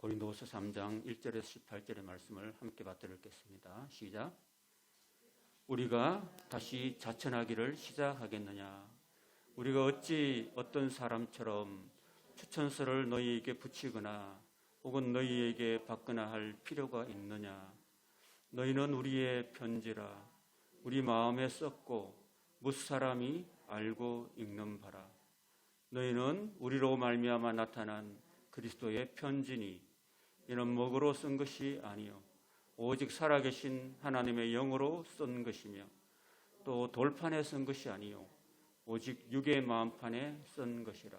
고린도후서 3장 1절에서 18절의 말씀을 함께 받들겠습니다. 시작. 우리가 다시 자천하기를 시작하겠느냐? 우리가 어찌 어떤 사람처럼 추천서를 너희에게 붙이거나 혹은 너희에게 받거나 할 필요가 있느냐? 너희는 우리의 편지라 우리 마음에 썼고 무사람이 알고 읽는 바라. 너희는 우리로 말미암아 나타난 그리스도의 편지니 이는 먹으로 쓴 것이 아니요 오직 살아계신 하나님의 영으로 쓴 것이며 또 돌판에 쓴 것이 아니요 오직 육의 마음판에 쓴 것이라.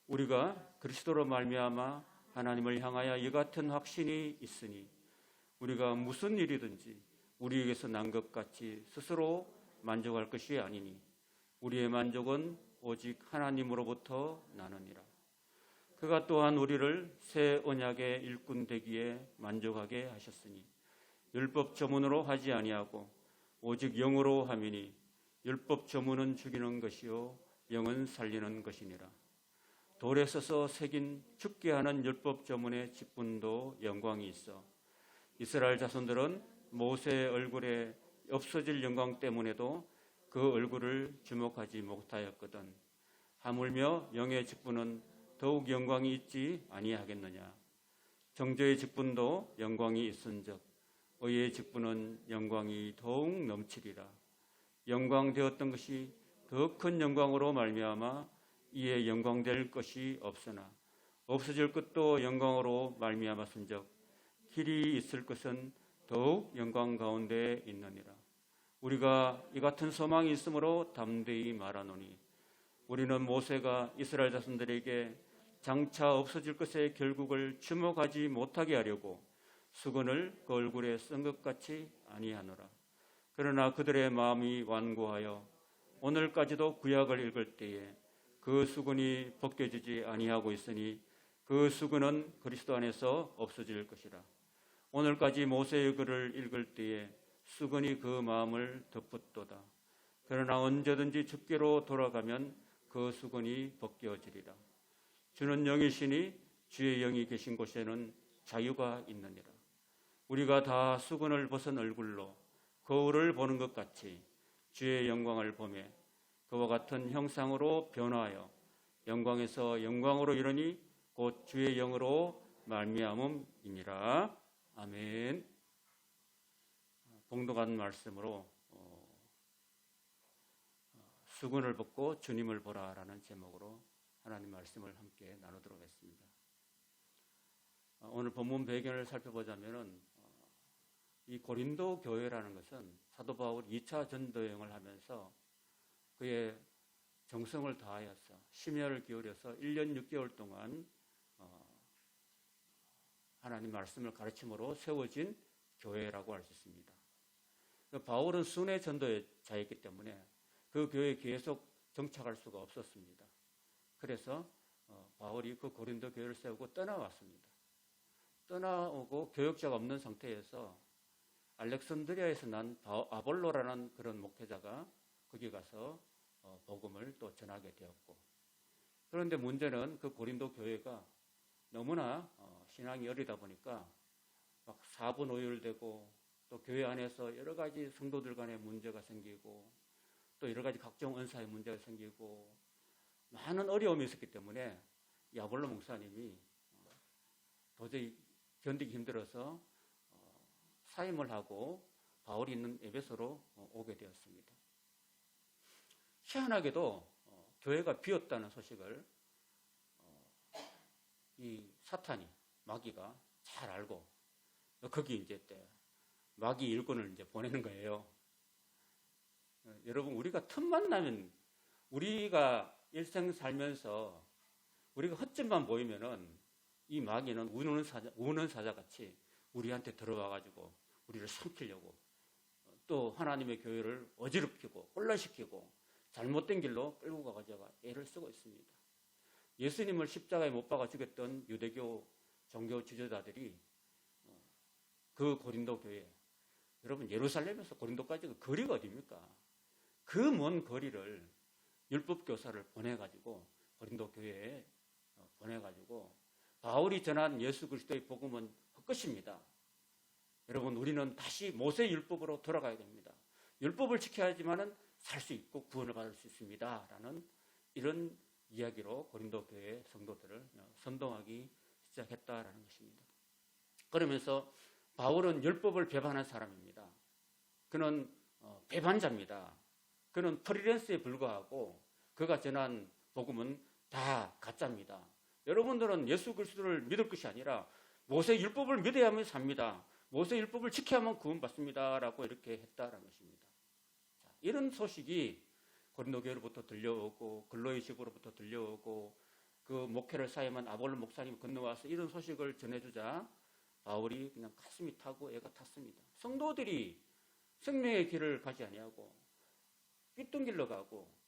우리가 그리스도로 말미암아 하나님을 향하여 이 같은 확신이 있으니 우리가 무슨 일이든지 우리에게서 난 것 같이 스스로 만족할 것이 아니니 우리의 만족은 오직 하나님으로부터 나느니라. 그가 또한 우리를 새 언약의 일꾼 되기에 만족하게 하셨으니 율법 저문으로 하지 아니하고 오직 영으로 함이니 율법 저문은 죽이는 것이요 영은 살리는 것이니라. 돌에 써서 새긴 죽게 하는 율법 저문의 직분도 영광이 있어 이스라엘 자손들은 모세의 얼굴에 없어질 영광 때문에도 그 얼굴을 주목하지 못하였거든. 하물며 영의 직분은 더욱 영광이 있지 아니하겠느냐? 정죄의 직분도 영광이 있은즉 의의 직분은 영광이 더욱 넘치리라. 영광되었던 것이 더 큰 영광으로 말미암아 이에 영광될 것이 없으나 없어질 것도 영광으로 말미암았은즉 길이 있을 것은 더욱 영광 가운데 있느니라. 우리가 이 같은 소망이 있으므로 담대히 말하노니 우리는 모세가 이스라엘 자손들에게 장차 없어질 것의 결국을 주목하지 못하게 하려고 수건을 그 얼굴에 쓴 것 같이 아니하노라. 그러나 그들의 마음이 완고하여 오늘까지도 구약을 읽을 때에 그 수건이 벗겨지지 아니하고 있으니 그 수건은 그리스도 안에서 없어질 것이라. 오늘까지 모세의 글을 읽을 때에 수건이 그 마음을 덮었도다. 그러나 언제든지 주께로 돌아가면 그 수건이 벗겨지리라. 주는 영이시니 주의 영이 계신 곳에는 자유가 있느니라. 우리가 다 수건을 벗은 얼굴로 거울을 보는 것 같이 주의 영광을 보며 그와 같은 형상으로 변화하여 영광에서 영광으로 이르니 곧 주의 영으로 말미암음이니라. 아멘. 봉독한 말씀으로 수건을 벗고 주님을 보라라는 제목으로 하나님 말씀을 함께 나누도록 했습니다. 오늘 본문 배경을 살펴보자면은 이 고린도 교회라는 것은 사도 바울 2차 전도여행을 하면서 그의 정성을 다하여서 심혈을 기울여서 1년 6개월 동안 하나님 말씀을 가르침으로 세워진 교회라고 할 수 있습니다. 바울은 순회 전도자였기 때문에 그 교회에 계속 정착할 수가 없었습니다. 그래서 바울이 그 고린도 교회를 세우고 떠나왔습니다. 떠나오고 교역자가 없는 상태에서 알렉산드리아에서 난 아볼로라는 그런 목회자가 거기 가서 복음을 또 전하게 되었고, 그런데 문제는 그 고린도 교회가 너무나 신앙이 어리다 보니까 막 사분오율되고 또 교회 안에서 여러 가지 성도들 간의 문제가 생기고 또 여러 가지 각종 은사의 문제가 생기고 많은 어려움이 있었기 때문에 이 아볼로 목사님이 도저히 견디기 힘들어서 사임을 하고 바울이 있는 에베소로 오게 되었습니다. 희한하게도 교회가 비었다는 소식을 이 사탄이 마귀가 잘 알고 거기 이제 마귀 일꾼을 이제 보내는 거예요. 여러분, 우리가 틈만 나면 우리가 일생 살면서 우리가 헛짓만 보이면은 이 마귀는 우는 사자같이 우리한테 들어와가지고 우리를 삼키려고 또 하나님의 교회를 어지럽히고 혼란시키고 잘못된 길로 끌고 가가지고 애를 쓰고 있습니다. 예수님을 십자가에 못 박아 죽였던 유대교 종교 지도자들이 그 고린도 교회, 여러분 예루살렘에서 고린도까지 그 거리가 어디입니까? 그 먼 거리를 율법 교사를 보내가지고 고린도 교회에 보내가지고 바울이 전한 예수 그리스도의 복음은 헛것입니다. 여러분, 우리는 다시 모세 율법으로 돌아가야 됩니다. 율법을 지켜야지만은 살 수 있고 구원을 받을 수 있습니다. 라는 이런 이야기로 고린도 교회 성도들을 선동하기 시작했다라는 것입니다. 그러면서 바울은 율법을 배반한 사람입니다. 그는 배반자입니다. 그는 프리랜서에 불과하고 그가 전한 복음은 다 가짜입니다. 여러분들은 예수 그리스도를 믿을 것이 아니라 모세 율법을 믿어야만 삽니다. 모세 율법을 지켜야만 구원받습니다. 라고 이렇게 했다라는 것입니다. 자, 이런 소식이 고린도 교회로부터 들려오고 글로의 집으로부터 들려오고 그 목회를 사임한 아볼로 목사님이 건너와서 이런 소식을 전해주자 바울이 그냥 가슴이 타고 애가 탔습니다. 성도들이 생명의 길을 가지 아니하고 삐뚤 길로 가고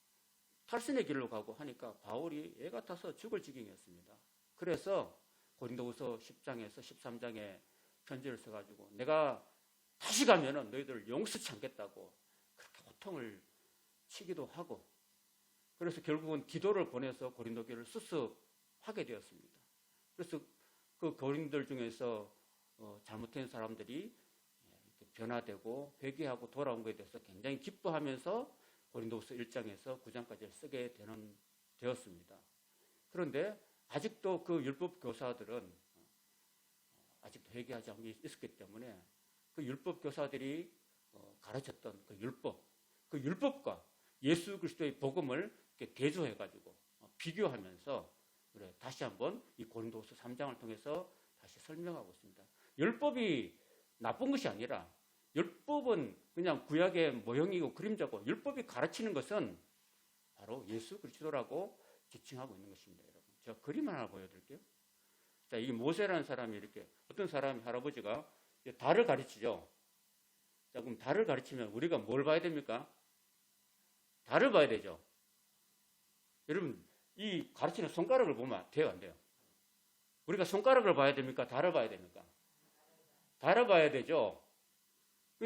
탈선의 길로 가고 하니까 바울이 애가 타서 죽을 지경이었습니다. 그래서 고린도후서 10장에서 13장에 편지를 써가지고 내가 다시 가면은 너희들 용서치 않겠다고 그렇게 호통을 치기도 하고, 그래서 결국은 기도를 보내서 고린도 교회를 수습하게 되었습니다. 그래서 그 교인들 중에서 잘못된 사람들이 이렇게 변화되고 회개하고 돌아온 것에 대해서 굉장히 기뻐하면서 고린도후서 1장에서 9장까지 쓰게 되었습니다. 그런데 아직도 그 율법 교사들은 아직도 회개하지 않고 있었기 때문에 그 율법 교사들이 가르쳤던 그 율법과 예수 그리스도의 복음을 이렇게 대조해가지고 비교하면서 그래 다시 한번 이 고린도후서 3장을 통해서 다시 설명하고 있습니다. 율법이 나쁜 것이 아니라 율법은 그냥 구약의 모형이고 그림자고 율법이 가르치는 것은 바로 예수 그리스도라고 지칭하고 있는 것입니다. 여러분, 제가 그림 하나 보여드릴게요. 자, 이게 모세라는 사람이 이렇게 어떤 사람이 할아버지가 달을 가르치죠. 자, 그럼 달을 가르치면 우리가 뭘 봐야 됩니까? 달을 봐야 되죠. 여러분, 이 가르치는 손가락을 보면 돼요, 안 돼요? 우리가 손가락을 봐야 됩니까? 달을 봐야 됩니까? 달을 봐야 되죠.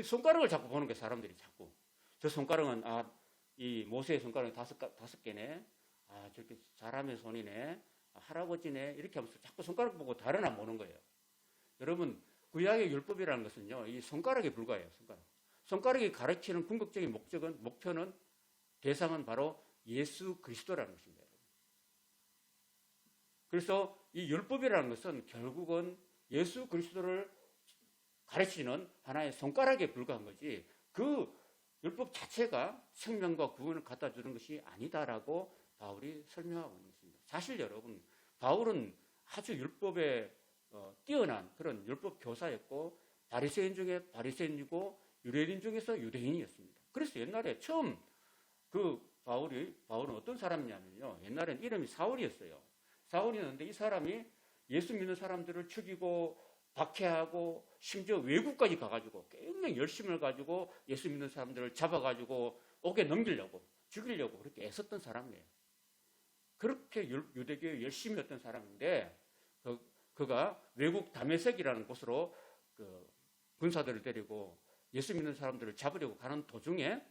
손가락을 자꾸 보는 게 사람들이 자꾸. 저 손가락은, 이 모세의 손가락이 다섯 개네. 저렇게 사람의 손이네. 할아버지네. 이렇게 하면서 자꾸 손가락 보고 달은 안 보는 거예요. 여러분, 구약의 율법이라는 것은요, 이 손가락에 불과해요, 손가락. 손가락이 가르치는 궁극적인 목표는 대상은 바로 예수 그리스도라는 것입니다. 그래서 이 율법이라는 것은 결국은 예수 그리스도를 가르치는 하나의 손가락에 불과한 거지 그 율법 자체가 생명과 구원을 갖다 주는 것이 아니다라고 바울이 설명하고 있는 것입니다. 사실 여러분, 바울은 아주 율법에 뛰어난 그런 율법 교사였고 바리새인 중에 바리새인이고 유대인 중에서 유대인이었습니다. 그래서 옛날에 처음 바울은 어떤 사람이냐면요, 옛날엔 이름이 사울이었어요. 사울이었는데 이 사람이 예수 믿는 사람들을 죽이고 박해하고 심지어 외국까지 가가지고 굉장히 열심을 가지고 예수 믿는 사람들을 잡아가지고 옥에 넘기려고 죽이려고 그렇게 애썼던 사람이에요. 그렇게 유대교에 열심히 했던 사람인데 그가 외국 다메섹이라는 곳으로 그 군사들을 데리고 예수 믿는 사람들을 잡으려고 가는 도중에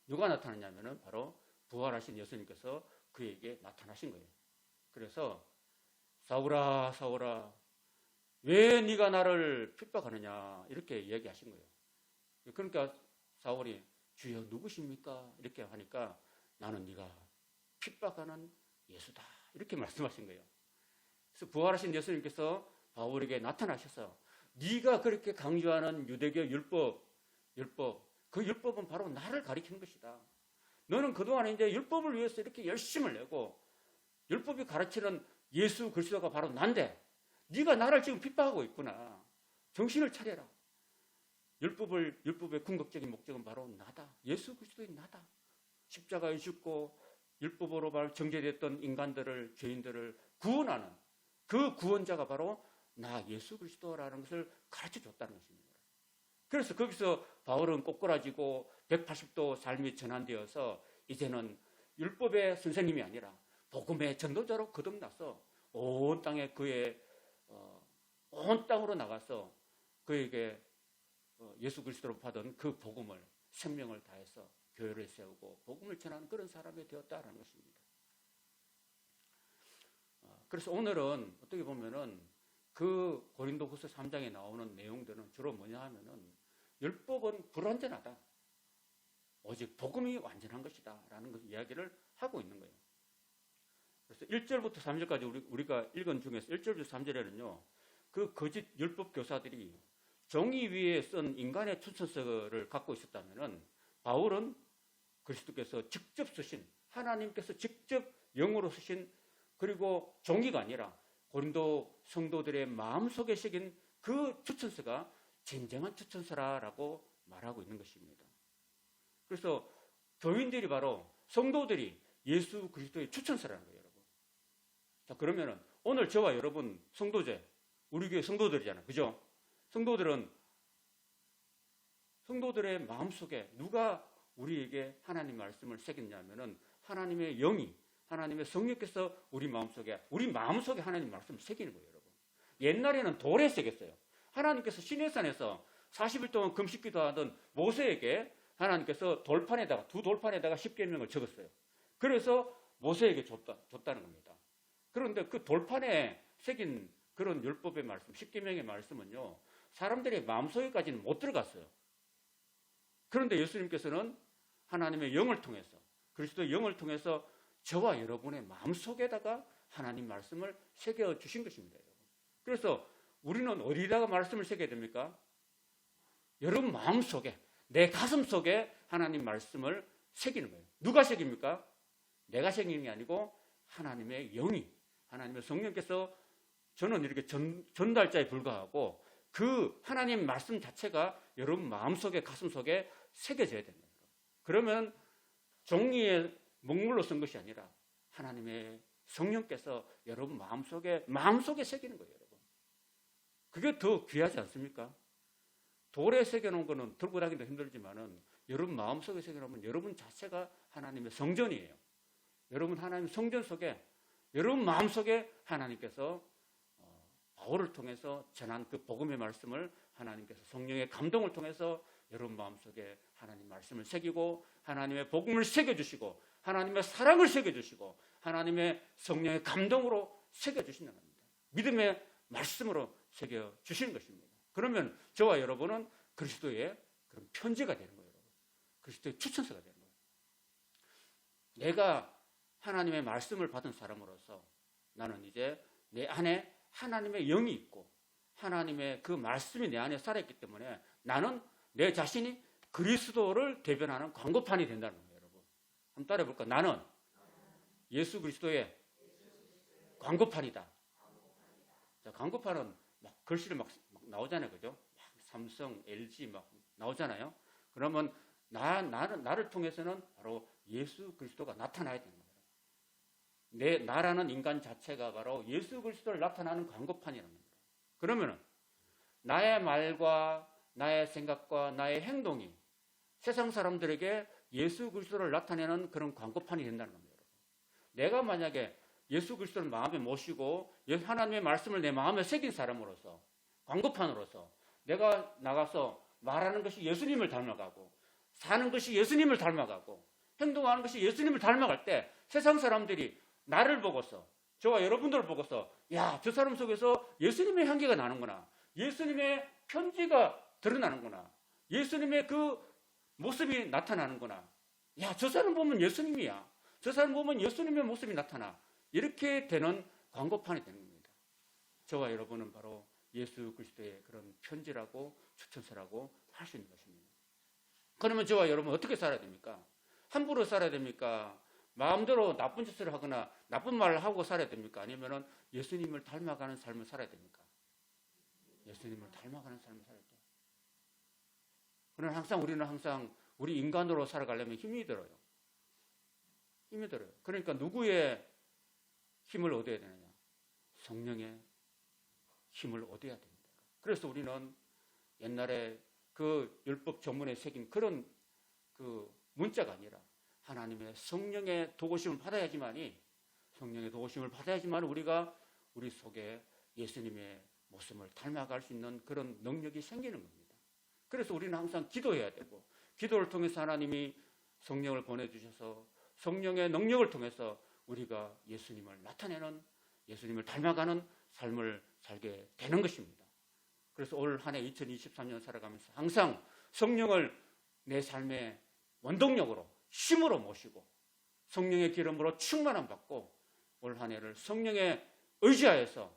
누가 나타났냐면은 바로 부활하신 예수님께서 그에게 나타나신 거예요. 그래서 사울아, 사울아, 왜 네가 나를 핍박하느냐 이렇게 이야기하신 거예요. 그러니까 사울이 주여 누구십니까? 이렇게 하니까 나는 네가 핍박하는 예수다 이렇게 말씀하신 거예요. 그래서 부활하신 예수님께서 바울에게 나타나셔서 네가 그렇게 강조하는 유대교 율법 그 율법은 바로 나를 가리키는 것이다. 너는 그동안 이제 율법을 위해서 이렇게 열심을 내고 율법이 가르치는 예수 그리스도가 바로 난데 네가 나를 지금 핍박하고 있구나. 정신을 차려라. 율법의 궁극적인 목적은 바로 나다. 예수 그리스도인 나다. 십자가에 죽고 율법으로 바로 정죄됐던 인간들을, 죄인들을 구원하는 그 구원자가 바로 나 예수 그리스도라는 것을 가르쳐 줬다는 것입니다. 그래서 거기서 바울은 꼬꾸라지고 180도 삶이 전환되어서 이제는 율법의 선생님이 아니라 복음의 전도자로 거듭나서 온 땅에 온 땅으로 나가서 그에게 예수 그리스도로 받은 그 복음을 생명을 다해서 교회를 세우고 복음을 전하는 그런 사람이 되었다는 것입니다. 그래서 오늘은 어떻게 보면은 그 고린도후서 3장에 나오는 내용들은 주로 뭐냐 하면은 율법은 불완전하다. 오직 복음이 완전한 것이다. 라는 이야기를 하고 있는 거예요. 그래서 1절부터 3절까지 우리가 읽은 중에서 1절부터 3절에는요. 그 거짓 율법 교사들이 종이 위에 쓴 인간의 추천서를 갖고 있었다면은 바울은 그리스도께서 직접 쓰신 하나님께서 직접 영으로 쓰신 그리고 종이가 아니라 고린도 성도들의 마음속에 새긴 그 추천서가 진정한 추천서라고 말하고 있는 것입니다. 그래서 교인들이 바로 성도들이 예수 그리스도의 추천서라는 거예요, 여러분. 자, 그러면은 오늘 저와 여러분 성도제, 우리 교회 성도들이잖아요. 그죠? 성도들의 마음속에 누가 우리에게 하나님 말씀을 새겼냐면은 하나님의 영이, 하나님의 성령께서 우리 마음속에 하나님 말씀을 새기는 거예요, 여러분. 옛날에는 돌에 새겼어요. 하나님께서 시내산에서 40일 동안 금식기도 하던 모세에게 하나님께서 두 돌판에다가 십계명을 적었어요. 그래서 모세에게 줬다는 겁니다. 그런데 그 돌판에 새긴 그런 율법의 말씀, 십계명의 말씀은요, 사람들의 마음속에까지는 못 들어갔어요. 그런데 예수님께서는 하나님의 영을 통해서, 그리스도의 영을 통해서 저와 여러분의 마음속에다가 하나님 말씀을 새겨 주신 것입니다, 여러분. 그래서 우리는 어디다가 말씀을 새겨야 됩니까? 여러분 마음속에, 내 가슴 속에 하나님 말씀을 새기는 거예요. 누가 새깁니까? 내가 새기는 게 아니고 하나님의 영이, 하나님의 성령께서, 저는 이렇게 전달자에 불과하고 그 하나님 말씀 자체가 여러분 마음속에, 가슴 속에 새겨져야 됩니다. 그러면 종이에 먹물로 쓴 것이 아니라 하나님의 성령께서 여러분 마음속에 새기는 거예요, 여러분. 그게 더 귀하지 않습니까? 돌에 새겨놓은 거는 들고 다니기도 힘들지만은 여러분 마음속에 새겨놓으면 여러분 자체가 하나님의 성전이에요. 여러분 하나님 성전 속에, 여러분 마음속에 하나님께서 바울을 통해서 전한 그 복음의 말씀을 하나님께서 성령의 감동을 통해서 여러분 마음속에 하나님 말씀을 새기고 하나님의 복음을 새겨주시고 하나님의 사랑을 새겨주시고 하나님의 성령의 감동으로 새겨주신다는 겁니다. 믿음의 말씀으로 새겨주시는 것입니다. 그러면 저와 여러분은 그리스도의 그런 편지가 되는 거예요. 그리스도의 추천서가 되는 거예요. 내가 하나님의 말씀을 받은 사람으로서 나는 이제 내 안에 하나님의 영이 있고 하나님의 그 말씀이 내 안에 살아있기 때문에 나는 내 자신이 그리스도를 대변하는 광고판이 된다는 거예요, 여러분. 한번 따라해볼까? 나는 예수 그리스도의 광고판이다. 자, 광고판은 막 글씨를 막 나오잖아요, 그죠? 막 삼성, LG 막 나오잖아요. 그러면 나를 통해서는 바로 예수 그리스도가 나타나야 되는 거예요. 나라는 인간 자체가 바로 예수 그리스도를 나타나는 광고판이라는 겁니다. 그러면은 나의 말과 나의 생각과 나의 행동이 세상 사람들에게 예수 그리스도를 나타내는 그런 광고판이 된다는 겁니다. 내가 만약에 예수 그리스도를 마음에 모시고 하나님의 말씀을 내 마음에 새긴 사람으로서, 광고판으로서 내가 나가서 말하는 것이 예수님을 닮아가고 사는 것이 예수님을 닮아가고 행동하는 것이 예수님을 닮아갈 때 세상 사람들이 나를 보고서, 저와 여러분들을 보고서, 야, 저 사람 속에서 예수님의 향기가 나는구나, 예수님의 편지가 드러나는구나, 예수님의 그 모습이 나타나는구나, 야, 저 사람 보면 예수님이야, 저 사람 보면 예수님의 모습이 나타나, 이렇게 되는 광고판이 되는 겁니다. 저와 여러분은 바로 예수 그리스도의 그런 편지라고 추천서라고 할 수 있는 것입니다. 그러면 저와 여러분 어떻게 살아야 됩니까? 함부로 살아야 됩니까? 마음대로 나쁜 짓을 하거나 나쁜 말을 하고 살아야 됩니까? 아니면 예수님을 닮아가는 삶을 살아야 됩니까? 예수님을 닮아가는 삶을 살아야 돼요. 그러나 우리는 항상 우리 인간으로 살아가려면 힘이 들어요. 힘이 들어요. 그러니까 누구의 힘을 얻어야 되느냐? 성령의 힘을 얻어야 됩니다. 그래서 우리는 옛날에 그 율법 전문에 새긴 그런 그 문자가 아니라 하나님의 성령의 도우심을 받아야지만이, 성령의 도우심을 받아야지만 우리가 우리 속에 예수님의 모습을 닮아갈 수 있는 그런 능력이 생기는 겁니다. 그래서 우리는 항상 기도해야 되고, 기도를 통해서 하나님이 성령을 보내주셔서 성령의 능력을 통해서 우리가 예수님을 나타내는 예수님을 닮아가는 삶을 살게 되는 것입니다. 그래서 올 한 해 2023년 살아가면서 항상 성령을 내 삶의 원동력으로 힘으로 모시고 성령의 기름으로 충만함 받고 올 한 해를 성령에 의지하여서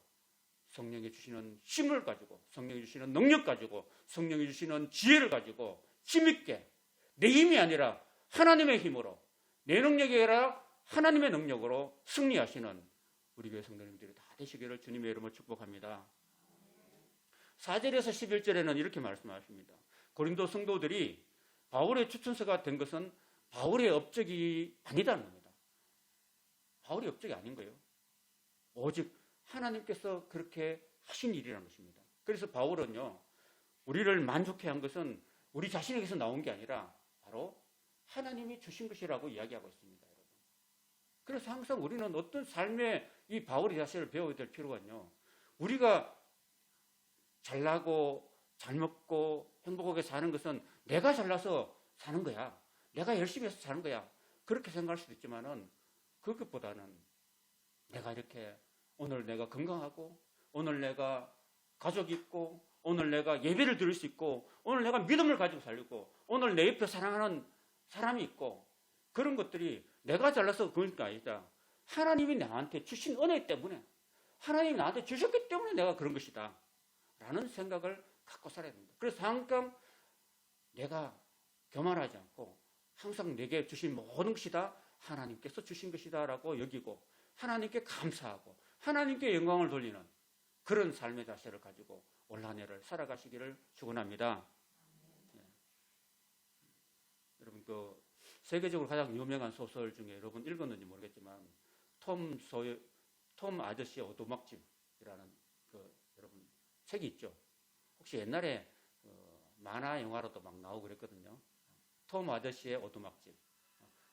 성령이 주시는 힘을 가지고 성령이 주시는 능력 가지고 성령이 주시는 지혜를 가지고 힘있게 내 힘이 아니라 하나님의 힘으로 내 능력이 아니라 하나님의 능력으로 승리하시는 우리 교회 성도님들이 다 되시기를 주님의 이름으로 축복합니다. 4절에서 11절에는 이렇게 말씀하십니다. 고린도 성도들이 바울의 추천서가 된 것은 바울의 업적이 아니다는 겁니다. 바울의 업적이 아닌 거예요. 오직 하나님께서 그렇게 하신 일이라는 것입니다. 그래서 바울은요, 우리를 만족해 한 것은 우리 자신에게서 나온 게 아니라 바로 하나님이 주신 것이라고 이야기하고 있습니다. 여러분. 그래서 항상 우리는 어떤 삶의 이 바울의 자세를 배워야 될 필요가요. 우리가 잘나고 잘 먹고 행복하게 사는 것은 내가 잘나서 사는 거야. 내가 열심히 해서 사는 거야. 그렇게 생각할 수도 있지만은 그것보다는 내가 이렇게 오늘 내가 건강하고 오늘 내가 가족이 있고 오늘 내가 예배를 드릴 수 있고 오늘 내가 믿음을 가지고 살고 오늘 내 옆에 사랑하는 사람이 있고 그런 것들이 내가 잘나서 그런 게 아니다. 하나님이 나한테 주신 은혜 때문에 하나님이 나한테 주셨기 때문에 내가 그런 것이다. 라는 생각을 갖고 살아야 됩니다. 그래서 항상 내가 교만하지 않고 항상 내게 주신 모든 것이 다 하나님께서 주신 것이다 라고 여기고 하나님께 감사하고 하나님께 영광을 돌리는 그런 삶의 자세를 가지고 올 한 해를 살아가시기를 축원합니다. 네. 여러분 그 세계적으로 가장 유명한 소설 중에 여러분 읽었는지 모르겠지만 톰 아저씨의 오두막집이라는 그 여러분 책이 있죠. 혹시 옛날에 만화 영화로도 막 나오고 그랬거든요. 톰 아저씨의 오두막집,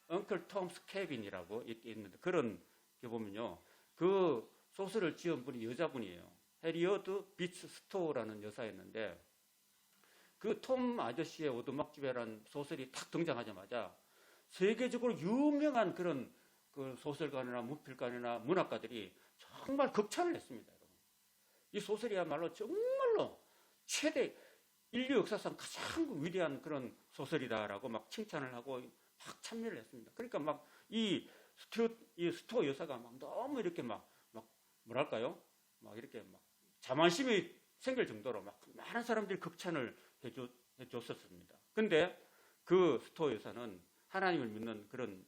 엉클 톰스 캐빈이라고 있는데 그런 게 보면요, 그 소설을 지은 분이 여자분이에요. 해리어드 비츠 스토어라는 여사였는데 그 톰 아저씨의 오두막집이라는 소설이 탁 등장하자마자 세계적으로 유명한 그런 그 소설가나 문필가나 문학가들이 정말 극찬을 했습니다. 여러분. 이 소설이야말로 정말로 최대 인류 역사상 가장 위대한 그런 소설이다라고 막 칭찬을 하고 막 찬미를 했습니다. 그러니까 막 이 스토어 여사가 막 너무 이렇게 막 뭐랄까요? 막 이렇게 막 자만심이 생길 정도로 막 많은 사람들이 극찬을 해줬었습니다. 근데 그 스토어 여사는 하나님을 믿는 그런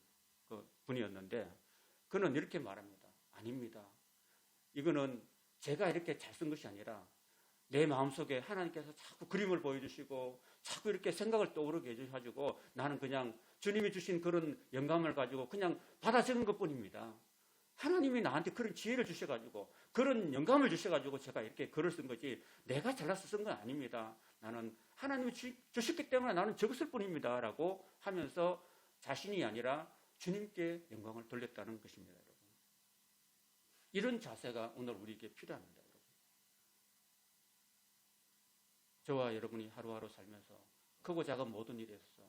그 분이었는데 그는 이렇게 말합니다. 아닙니다. 이거는 제가 이렇게 잘 쓴 것이 아니라 내 마음속에 하나님께서 자꾸 그림을 보여주시고 자꾸 이렇게 생각을 떠오르게 해주셔가지고 나는 그냥 주님이 주신 그런 영감을 가지고 그냥 받아 적은 것뿐입니다. 하나님이 나한테 그런 지혜를 주셔가지고 그런 영감을 주셔가지고 제가 이렇게 글을 쓴 거지 내가 잘라서 쓴 건 아닙니다. 나는 하나님이 주셨기 때문에 나는 적었을 뿐입니다. 라고 하면서 자신이 아니라 주님께 영광을 돌렸다는 것입니다. 여러분. 이런 자세가 오늘 우리에게 필요합니다. 여러분. 저와 여러분이 하루하루 살면서 크고 작은 모든 일에 있어서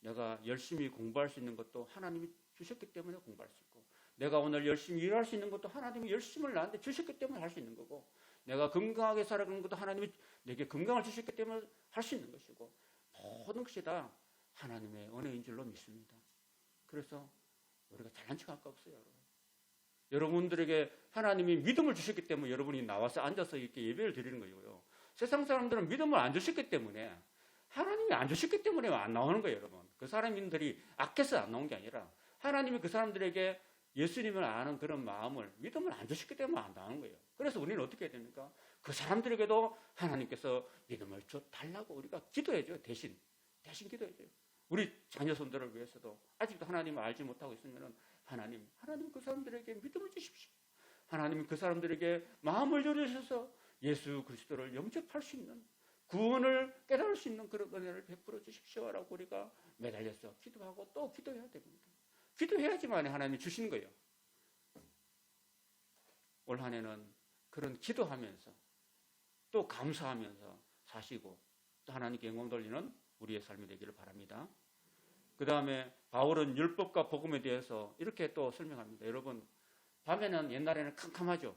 내가 열심히 공부할 수 있는 것도 하나님이 주셨기 때문에 공부할 수 있고 내가 오늘 열심히 일할 수 있는 것도 하나님이 열심을 나한테 주셨기 때문에 할 수 있는 거고 내가 건강하게 살아가는 것도 하나님이 내게 건강을 주셨기 때문에 할 수 있는 것이고 모든 것이 다 하나님의 은혜인 줄로 믿습니다. 그래서 우리가 잘난 척할 거 없어요. 여러분. 여러분들에게 하나님이 믿음을 주셨기 때문에 여러분이 나와서 앉아서 이렇게 예배를 드리는 거고요. 세상 사람들은 믿음을 안 주셨기 때문에 하나님이 안 주셨기 때문에 안 나오는 거예요. 여러분. 그 사람들이 악해서 안 나온 게 아니라 하나님이 그 사람들에게 예수님을 아는 그런 마음을 믿음을 안 주셨기 때문에 안 나오는 거예요. 그래서 우리는 어떻게 해야 됩니까? 그 사람들에게도 하나님께서 믿음을 달라고 우리가 기도해줘요. 대신 기도해줘요. 우리 자녀손들을 위해서도 아직도 하나님을 알지 못하고 있으면 하나님 그 사람들에게 믿음을 주십시오. 하나님 그 사람들에게 마음을 열어주셔서 예수 그리스도를 영접할 수 있는 구원을 깨달을 수 있는 그런 은혜를 베풀어 주십시오라고 우리가 매달려서 기도하고 또 기도해야 됩니다. 기도해야지만 하나님이 주시는 거예요. 올 한 해는 그런 기도하면서 또 감사하면서 사시고 또 하나님께 영광 돌리는 우리의 삶이 되기를 바랍니다. 그 다음에 바울은 율법과 복음에 대해서 이렇게 또 설명합니다. 여러분, 밤에는 옛날에는 캄캄하죠.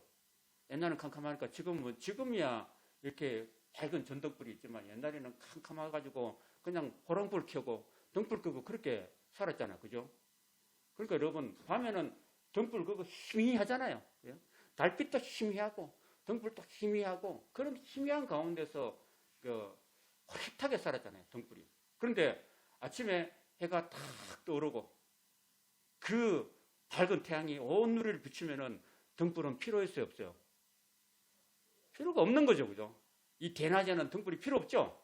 옛날에는 캄캄하니까 지금이야 이렇게 밝은 전등불이 있지만 옛날에는 캄캄해가지고 그냥 호롱불 켜고 등불 끄고 그렇게 살았잖아요. 그죠? 그러니까 여러분 밤에는 등불 끄고 희미하잖아요. 예? 달빛도 희미하고 등불도 희미하고 그런 희미한 가운데서 호릿하게 살았잖아요. 등불이. 그런데 아침에 해가 탁 떠오르고 그 밝은 태양이 온 누리를 비추면은 등불은 필요했어요, 없어요? 필요가 없는 거죠, 그죠? 이 대낮에는 등불이 필요 없죠?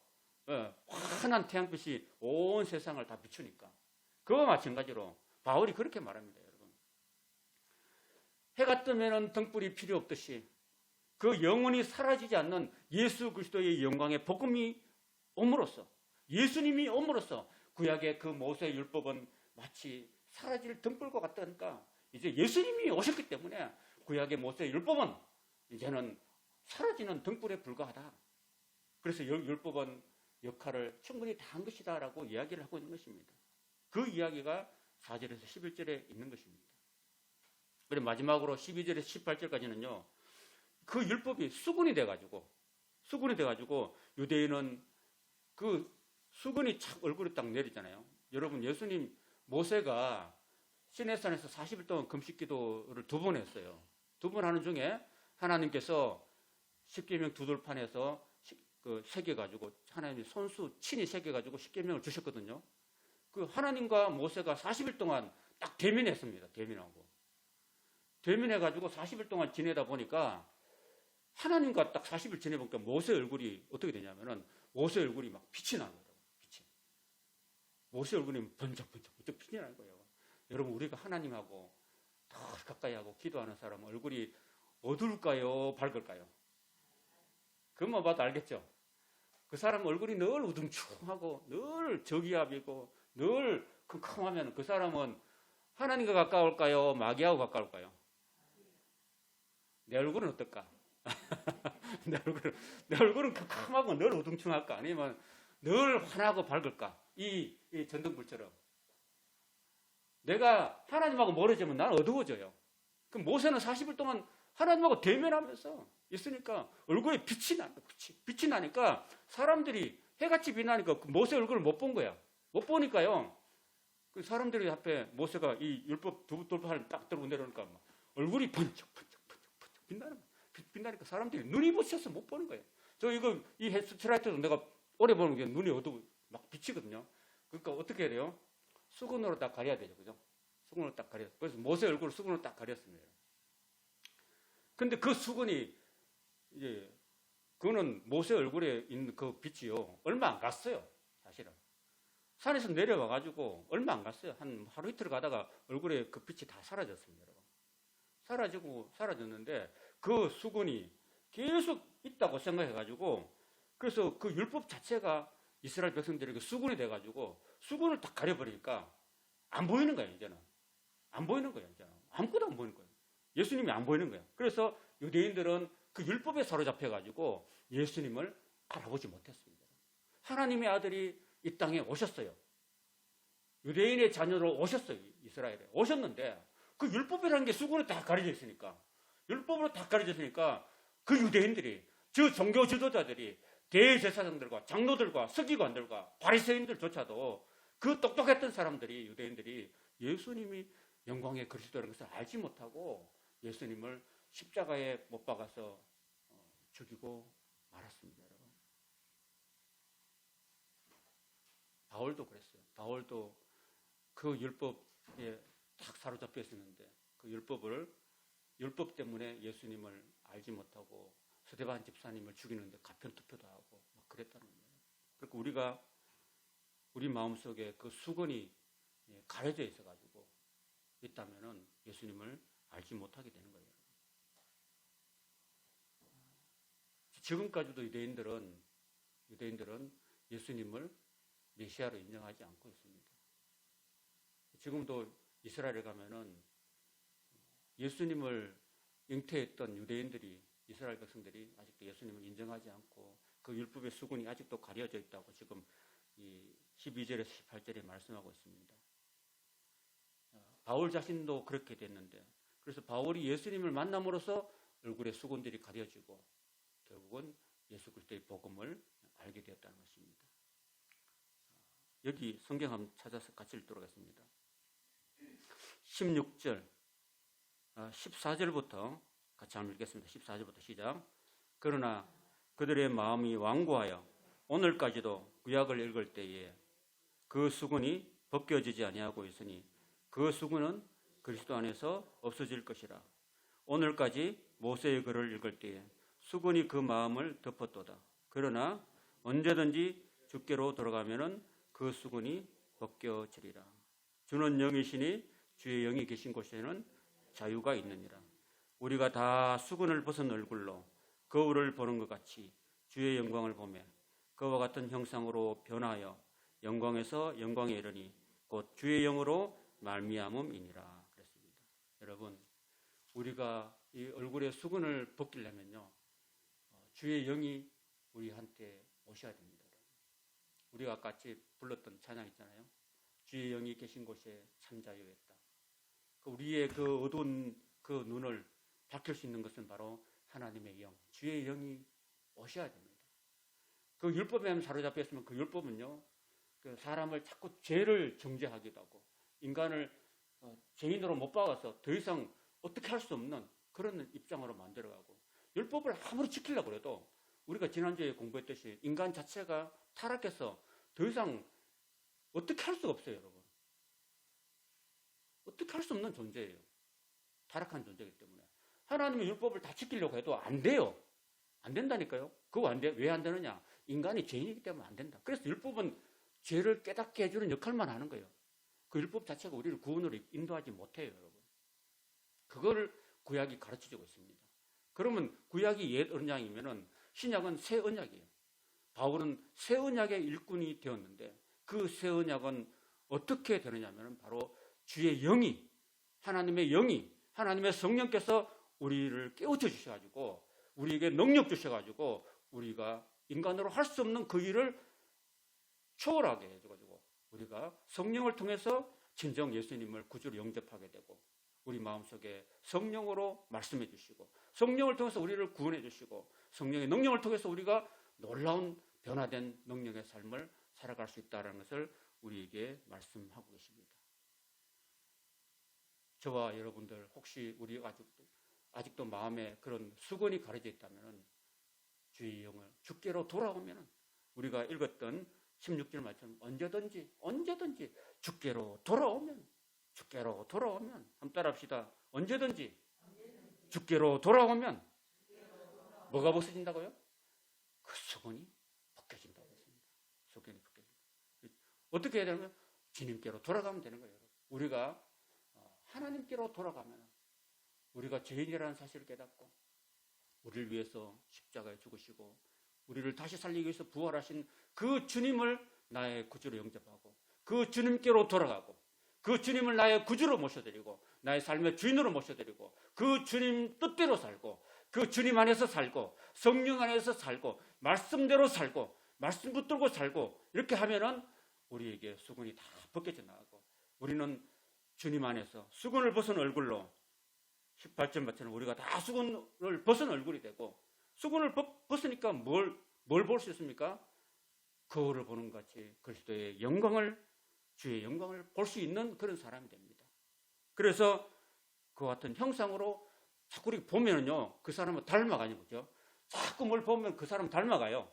예, 환한 태양빛이 온 세상을 다 비추니까. 그와 마찬가지로 바울이 그렇게 말합니다, 여러분. 해가 뜨면은 등불이 필요 없듯이 그 영원히 사라지지 않는 예수 그리스도의 영광의 복음이 옴으로써 예수님이 옴으로써 구약의 그 모세 율법은 마치 사라질 등불과 같다니까 이제 예수님이 오셨기 때문에 구약의 모세 율법은 이제는 사라지는 등불에 불과하다. 그래서 율법은 역할을 충분히 다 한 것이다라고 이야기를 하고 있는 것입니다. 그 이야기가 4절에서 11절에 있는 것입니다. 그리고 마지막으로 12절에서 18절까지는요. 그 율법이 수군이 돼가지고 유대인은 그 수군이 착 얼굴에 딱 내리잖아요. 여러분 예수님 모세가 시내산에서 40일 동안 금식 기도를 2번 했어요. 2번 하는 중에 하나님께서 십계명 두들판에서 새겨가지고 하나님이 손수 친히 새겨가지고 십계명을 주셨거든요. 그 하나님과 모세가 40일 동안 딱 대면했습니다. 대면해가지고 40일 동안 지내다 보니까 하나님과 딱 40일 지내보니까 모세 얼굴이 어떻게 되냐면은 모세 얼굴이 막 빛이 나는 거예요. 모세 얼굴이 번쩍번쩍 빛이 나는 거예요. 여러분 우리가 하나님하고 더 가까이 하고 기도하는 사람은 얼굴이 어두울까요? 밝을까요? 그것만 봐도 알겠죠? 그 사람 얼굴이 늘 우중충하고 늘 저기압이고 늘 컴컴하면 그 사람은 하나님과 가까울까요? 마귀하고 가까울까요? 내 얼굴은 어떨까? 내 얼굴은 컴컴하고 늘 우중충할까? 아니면 늘 환하고 밝을까? 이 전등불처럼. 내가 하나님하고 멀어지면 나는 어두워져요. 그럼 모세는 40일 동안 하나님하고 대면하면서 있으니까 얼굴에 빛이 나니까 사람들이 해같이 빛나니까 모세 얼굴을 못 본 거야. 못 보니까요. 그 사람들이 앞에 모세가 이 율법 두들판을 딱 들고 내려오니까 얼굴이 번쩍번쩍 빛나니까 사람들이 눈이 부셔서 못 보는 거예요. 이 헤드라이트도 내가 오래 보는 게 눈이 어두워 막 비치거든요. 그러니까 어떻게 해야 돼요? 수건으로 딱 가려야 되죠. 그죠? 수건으로 딱 가려. 그래서 모세 얼굴을 수건으로 딱 가렸습니다. 근데 그 수건이 이제 그거는 모세 얼굴에 있는 그 빛이요. 얼마 안 갔어요. 사실은. 산에서 내려와 가지고 얼마 안 갔어요. 한 하루 이틀 가다가 얼굴에 그 빛이 다 사라졌습니다. 여러분. 사라졌는데 그 수건이 계속 있다고 생각해 가지고 그래서 그 율법 자체가 이스라엘 백성들에게 수건이 돼 가지고 수건을 딱 가려버리니까 안 보이는 거예요. 이제는. 안 보이는 거예요. 이제는. 아무것도 안 보이는 거예요. 예수님이 안 보이는 거예요. 그래서 유대인들은 그 율법에 사로잡혀 가지고 예수님을 알아보지 못했습니다. 하나님의 아들이 이 땅에 오셨어요. 유대인의 자녀로 오셨어요. 이스라엘에. 오셨는데 그 율법이라는 게 수건에 다 가려져 있으니까 율법으로 다 가려져 있으니까 그 유대인들이 저 종교 지도자들이 대제사장들과 장로들과 서기관들과 바리새인들조차도 그 똑똑했던 사람들이 유대인들이 예수님이 영광의 그리스도라는 것을 알지 못하고 예수님을 십자가에 못 박아서 죽이고 말았습니다. 여러분. 바울도 그랬어요. 바울도 그 율법에 딱 사로잡혀 있었는데 그 율법 때문에 예수님을 알지 못하고 스데반 집사님을 죽이는데 가편투표도 하고 막 그랬다는 거예요. 그러니까 우리 마음속에 그 수건이 가려져 있어가지고 있다면은 예수님을 알지 못하게 되는 거예요. 지금까지도 유대인들은 예수님을 메시아로 인정하지 않고 있습니다. 지금도 이스라엘에 가면은 예수님을 잉태했던 유대인들이 이스라엘 백성들이 아직도 예수님을 인정하지 않고 그 율법의 수군이 아직도 가려져 있다고 지금 이 12절에서 18절에 말씀하고 있습니다. 바울 자신도 그렇게 됐는데 그래서 바울이 예수님을 만남으로써 얼굴에 수건들이 가려지고 결국은 예수 그리스도의 복음을 알게 되었다는 것입니다. 여기 성경 한번 찾아서 같이 읽도록 하겠습니다. 16절, 14절부터 같이 한번 읽겠습니다. 14절부터 시작. 그러나 그들의 마음이 완고하여 오늘까지도 구약을 읽을 때에 그 수군이 벗겨지지 아니하고 있으니 그 수군은 그리스도 안에서 없어질 것이라. 오늘까지 모세의 글을 읽을 때에 수군이 그 마음을 덮었도다. 그러나 언제든지 주께로 돌아가면은 그 수군이 벗겨지리라. 주는 영이시니 주의 영이 계신 곳에는 자유가 있느니라. 우리가 다 수군을 벗은 얼굴로 거울을 보는 것 같이 주의 영광을 보며 그와 같은 형상으로 변하여 영광에서 영광에 이르니 곧 주의 영으로 말미암음이니라. 그랬습니다. 여러분, 우리가 이 얼굴의 수군을 벗기려면요, 주의 영이 우리한테 오셔야 됩니다. 우리가 같이 불렀던 찬양 있잖아요. 주의 영이 계신 곳에 참 자유했다. 우리의 그 어두운 그 눈을 밝힐 수 있는 것은 바로 하나님의 영, 주의 영이 오셔야 됩니다. 그 율법에 사로잡혀 있으면 그 율법은요, 그 사람을 자꾸 죄를 정죄하기도 하고 인간을 죄인으로 못 박아서 더 이상 어떻게 할 수 없는 그런 입장으로 만들어가고, 율법을 아무리 지키려고 해도 우리가 지난주에 공부했듯이 인간 자체가 타락해서 더 이상 어떻게 할 수가 없어요, 여러분. 어떻게 할 수 없는 존재예요. 타락한 존재이기 때문에. 하나님의 율법을 다 지키려고 해도 안 돼요. 안 된다니까요. 그거 안 돼. 왜 안 되느냐? 인간이 죄인이기 때문에 안 된다. 그래서 율법은 죄를 깨닫게 해주는 역할만 하는 거예요. 그 율법 자체가 우리를 구원으로 인도하지 못해요, 여러분. 그거를 구약이 가르쳐주고 있습니다. 그러면 구약이 옛 언약이면은 신약은 새 언약이에요. 바울은 새 언약의 일꾼이 되었는데 그 새 언약은 어떻게 되느냐면은 바로 주의 영이, 하나님의 영이, 하나님의 성령께서 우리를 깨우쳐 주셔가지고 우리에게 능력 주셔가지고 우리가 인간으로 할 수 없는 그 일을 초월하게 해줘가지고 우리가 성령을 통해서 진정 예수님을 구주로 영접하게 되고 우리 마음속에 성령으로 말씀해 주시고 성령을 통해서 우리를 구원해 주시고 성령의 능력을 통해서 우리가 놀라운 변화된 능력의 삶을 살아갈 수 있다는 것을 우리에게 말씀하고 계십니다. 저와 여러분들 혹시 우리 아직도 마음에 그런 수건이 가려져 있다면 주의 영을 주께로 돌아오면 우리가 읽었던 16절 말씀 언제든지 주께로 돌아오면 한번 따라합시다. 언제든지 주께로 돌아오면 뭐가 벗어진다고요? 그 수건이 벗겨진다고 했습니다. 수건이 벗겨진다. 어떻게 해야 되냐면 주님께로 돌아가면 되는 거예요. 우리가 하나님께로 돌아가면 우리가 죄인이라는 사실을 깨닫고 우리를 위해서 십자가에 죽으시고 우리를 다시 살리기 위해서 부활하신 그 주님을 나의 구주로 영접하고 그 주님께로 돌아가고 그 주님을 나의 구주로 모셔드리고 나의 삶의 주인으로 모셔드리고 그 주님 뜻대로 살고 그 주님 안에서 살고 성령 안에서 살고 말씀대로 살고 말씀 붙들고 살고 이렇게 하면은 우리에게 수건이 다 벗겨져 나가고 우리는 주님 안에서 수건을 벗은 얼굴로 18절 마찬가지로 우리가 다 수건을 벗은 얼굴이 되고 수건을 벗으니까 뭘 볼 수 있습니까? 거울을 보는 것 같이 그리스도의 영광을 주의 영광을 볼 수 있는 그런 사람이 됩니다. 그래서 그 같은 형상으로 자꾸 이렇게 보면은요 그 사람을 닮아가는 거죠. 자꾸 뭘 보면 그 사람 닮아가요.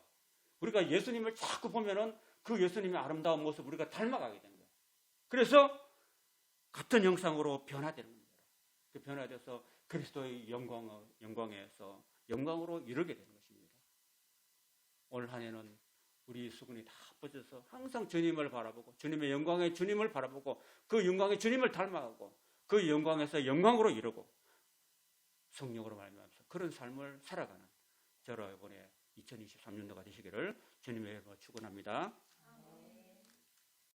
우리가 예수님을 자꾸 보면은 그 예수님의 아름다운 모습 우리가 닮아가게 되는 거예요. 그래서 같은 형상으로 변화되는 겁니다. 그 변화돼서 그리스도의 영광에서 영광으로 이르게 되는 것입니다. 올 한 해는 우리 수건이 다 벗어서 항상 주님을 바라보고 주님의 영광의 주님을 바라보고 그 영광의 주님을 닮아가고 그 영광에서 영광으로 이르고 성령으로 말미암아서 그런 삶을 살아가는 저와 여러분의 2023년도가 되시기를 주님의 이름으로 축원합니다.